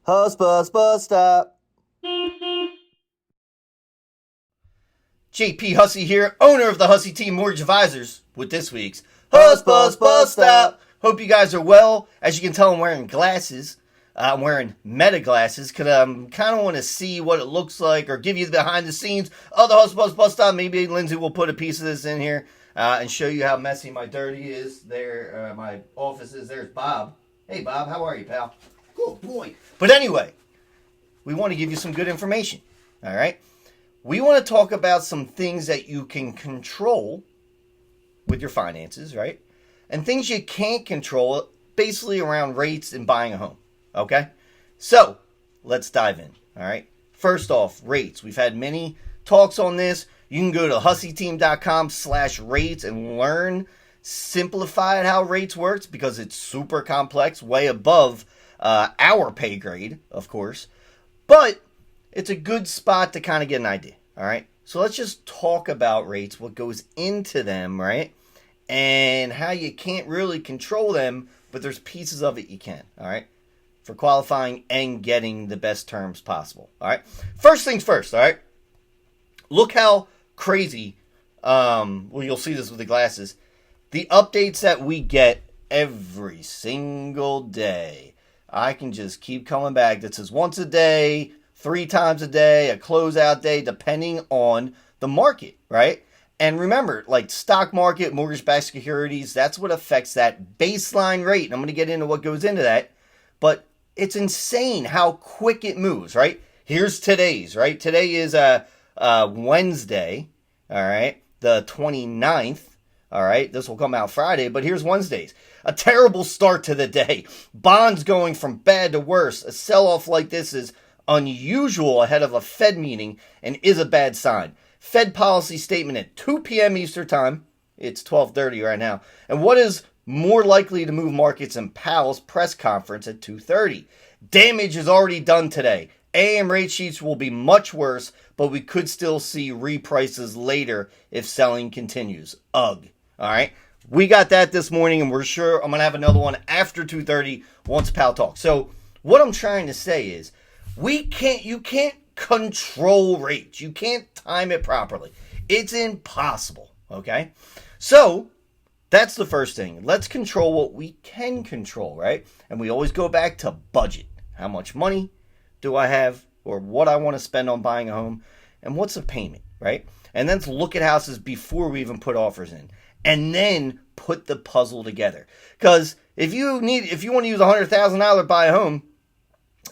Hussbus, bus stop. JP Hussey here, owner of the Hussey Team Mortgage Advisors, with this week's Hussbus, bus stop. Hope you guys are well. As you can tell, I'm wearing glasses. I'm wearing meta glasses because I kind of want to see what it looks like or give you the behind the scenes of the Hussbus bus stop. Maybe Lindsay will put a piece of this in here and show you how messy my dirty is. There, my office is. There's Bob. Hey, Bob, how are you, pal? Good boy. But anyway, we want to give you some good information. All right? We want to talk about some things that you can control with your finances, right? And things you can't control, basically around rates and buying a home. Okay? So, let's dive in. All right? First off, rates. We've had many talks on this. You can go to husseyteam.com/rates and learn simplified how rates works because it's super complex, way above our pay grade, of course. But it's a good spot to kind of get an idea. All right? So let's just talk about rates, what goes into them, right? And how you can't really control them, but there's pieces of it you can. All right? For qualifying and getting the best terms possible. All right. First things first. All right. Look how crazy. Well, you'll see this with the glasses. The updates that we get every single day. I can just keep coming back. That says once a day, 3 times a day, a closeout day, depending on the market. Right. And remember, like stock market, mortgage-backed securities, that's what affects that baseline rate. And I'm going to get into what goes into that. But it's insane how quick it moves, right? Here's today's, right? Today is Wednesday, all right? The 29th, all right? This will come out Friday, but here's Wednesday's. A terrible start to the day. Bonds going from bad to worse. A sell-off like this is unusual ahead of a Fed meeting and is a bad sign. Fed policy statement at 2 p.m. Eastern time. It's 12:30 right now. And what is more likely to move markets in Powell's press conference at 2:30. Damage is already done today. AM rate sheets will be much worse, but we could still see reprices later if selling continues. Ugh. All right. We got that this morning, and we're sure I'm going to have another one after 2:30 once Powell talks. So what I'm trying to say is you can't control rates. You can't time it properly. It's impossible. Okay. So that's the first thing. Let's control what we can control, right? And we always go back to budget. How much money do I have or what I want to spend on buying a home and what's the payment, right? And then look at houses before we even put offers in and then put the puzzle together. Because if you want to use $100,000 to buy a home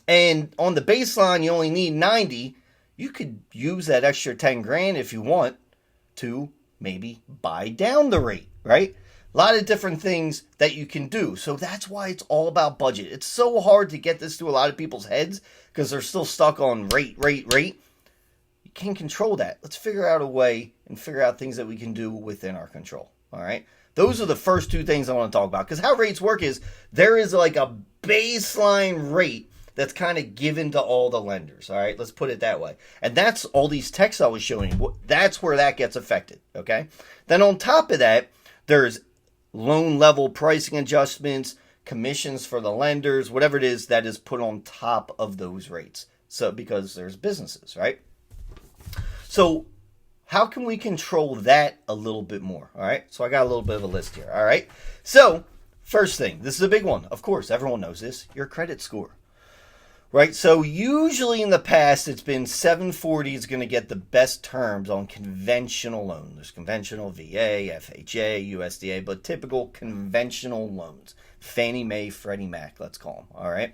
and on the baseline you only need 90, you could use that extra 10 grand if you want to maybe buy down the rate, right? A lot of different things that you can do. So that's why it's all about budget. It's so hard to get this to a lot of people's heads because they're still stuck on rate. You can't control that. Let's figure out a way and figure out things that we can do within our control. All right. Those are the first 2 things I want to talk about because how rates work is there is like a baseline rate that's kind of given to all the lenders. All right. Let's put it that way. And that's all these texts I was showing you. That's where that gets affected. Okay. Then on top of that, there's loan level pricing adjustments, commissions for the lenders, whatever it is that is put on top of those rates. So because there's businesses, right? So how can we control that a little bit more? All right. So I got a little bit of a list here. All right. So first thing, this is a big one. Of course, everyone knows this, your credit score. Right, so usually in the past, it's been 740 is going to get the best terms on conventional loans. There's conventional VA, FHA, USDA, but typical conventional loans. Fannie Mae, Freddie Mac, let's call them, all right?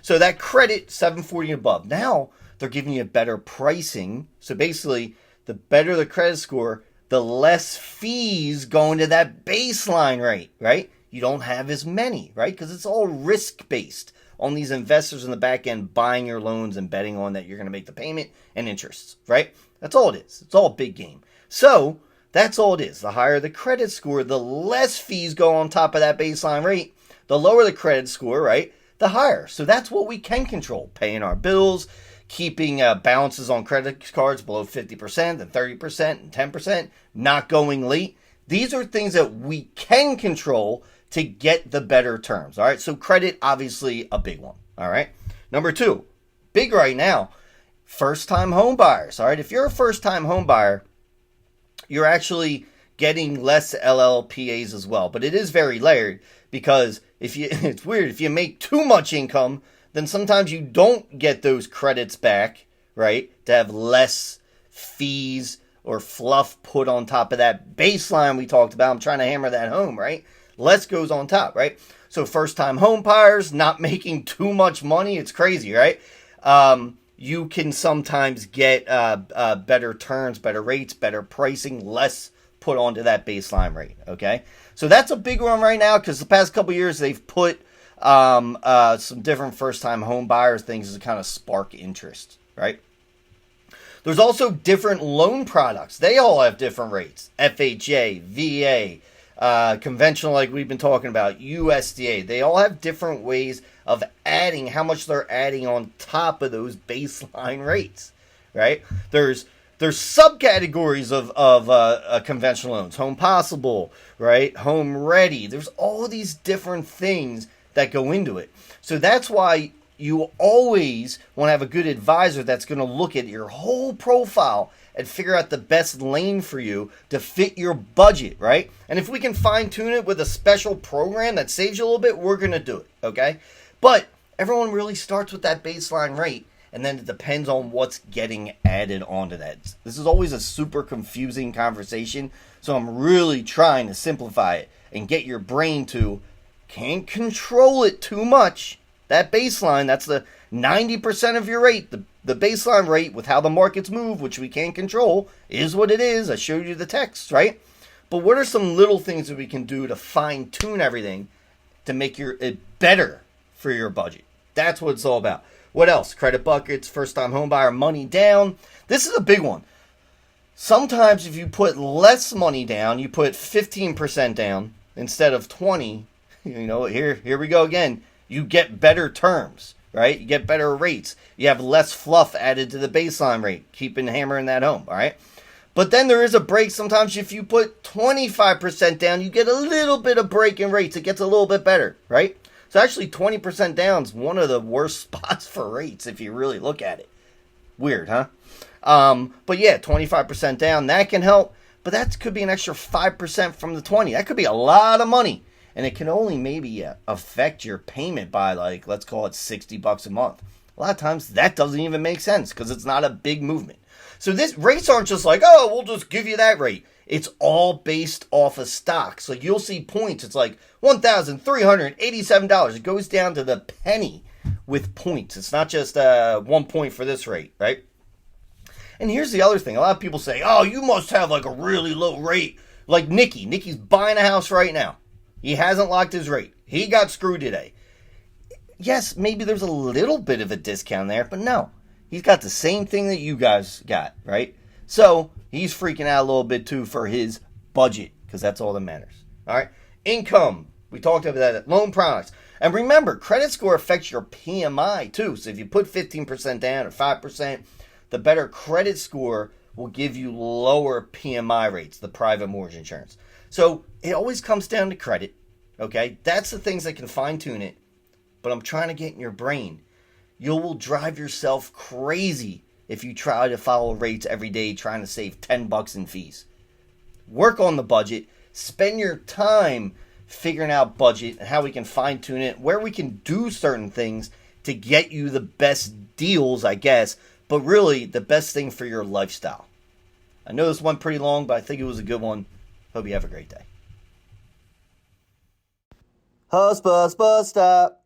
So that credit, 740 and above. Now, they're giving you better pricing. So basically, the better the credit score, the less fees going to that baseline rate, right? You don't have as many, right? Because it's all risk-based on these investors in the back end buying your loans and betting on that you're going to make the payment and interests, right? That's all it is. It's all a big game. So that's all it is. The higher the credit score, the less fees go on top of that baseline rate. The lower the credit score, right, the higher. So that's what we can control. Paying our bills, keeping balances on credit cards below 50% and 30% and 10%, not going late. These are things that we can control to get the better terms. All right. So credit, obviously a big one. All right. Number two, big right now, first-time home buyers. All right, if you're a first-time home buyer, you're actually getting less LLPAs as well. But it is very layered because it's weird. If you make too much income, then sometimes you don't get those credits back, right? To have less fees or fluff put on top of that baseline we talked about. I'm trying to hammer that home, right? Less goes on top, right? So first-time home buyers not making too much money. It's crazy, right? You can sometimes get better terms, better rates, better pricing, less put onto that baseline rate, okay? So that's a big one right now because the past couple years they've put some different first-time home buyers things to kind of spark interest, right? There's also different loan products. They all have different rates. FHA, VA, conventional like we've been talking about, USDA. They all have different ways of adding how much they're adding on top of those baseline rates, right? There's subcategories of conventional loans. Home possible, right? Home ready. There's all these different things that go into it. So that's why you always want to have a good advisor that's going to look at your whole profile and figure out the best lane for you to fit your budget, right? And if we can fine tune it with a special program that saves you a little bit, we're going to do it, okay? But everyone really starts with that baseline rate, and then it depends on what's getting added onto that. This is always a super confusing conversation, so I'm really trying to simplify it and get your brain to can't control it too much. That baseline, that's the 90% of your rate. The baseline rate with how the markets move, which we can't control, is what it is. I showed you the text, right? But what are some little things that we can do to fine tune everything to make it better for your budget? That's what it's all about. What else? Credit buckets, first-time home buyer, money down. This is a big one. Sometimes if you put less money down, you put 15% down instead of 20%, here we go again. You get better terms, right? You get better rates. You have less fluff added to the baseline rate, keeping hammering that home, all right? But then there is a break. Sometimes if you put 25% down, you get a little bit of break in rates. It gets a little bit better, right? So actually 20% down is one of the worst spots for rates if you really look at it. Weird, huh? But yeah, 25% down, that can help. But that could be an extra 5% from the 20. That could be a lot of money. And it can only maybe affect your payment by let's call it $60 a month. A lot of times that doesn't even make sense because it's not a big movement. So this rates aren't just we'll just give you that rate. It's all based off of stocks. Like you'll see points. It's like $1,387. It goes down to the penny with points. It's not just 1 point for this rate, right? And here's the other thing. A lot of people say, oh, you must have a really low rate. Like Nicky. Nicky's buying a house right now. He hasn't locked his rate. He got screwed today. Yes, maybe there's a little bit of a discount there, but no. He's got the same thing that you guys got, right? So he's freaking out a little bit too for his budget because that's all that matters. All right. Income. We talked about that. Loan products. And remember, credit score affects your PMI too. So if you put 15% down or 5%, the better credit score will give you lower PMI rates, the private mortgage insurance. So it always comes down to credit, okay? That's the things that can fine-tune it. But I'm trying to get in your brain. You will drive yourself crazy if you try to follow rates every day trying to save $10 in fees. Work on the budget. Spend your time figuring out budget and how we can fine-tune it, where we can do certain things to get you the best deals, I guess, but really the best thing for your lifestyle. I know this went pretty long, but I think it was a good one. Hope you have a great day. Hussbus, bus stop.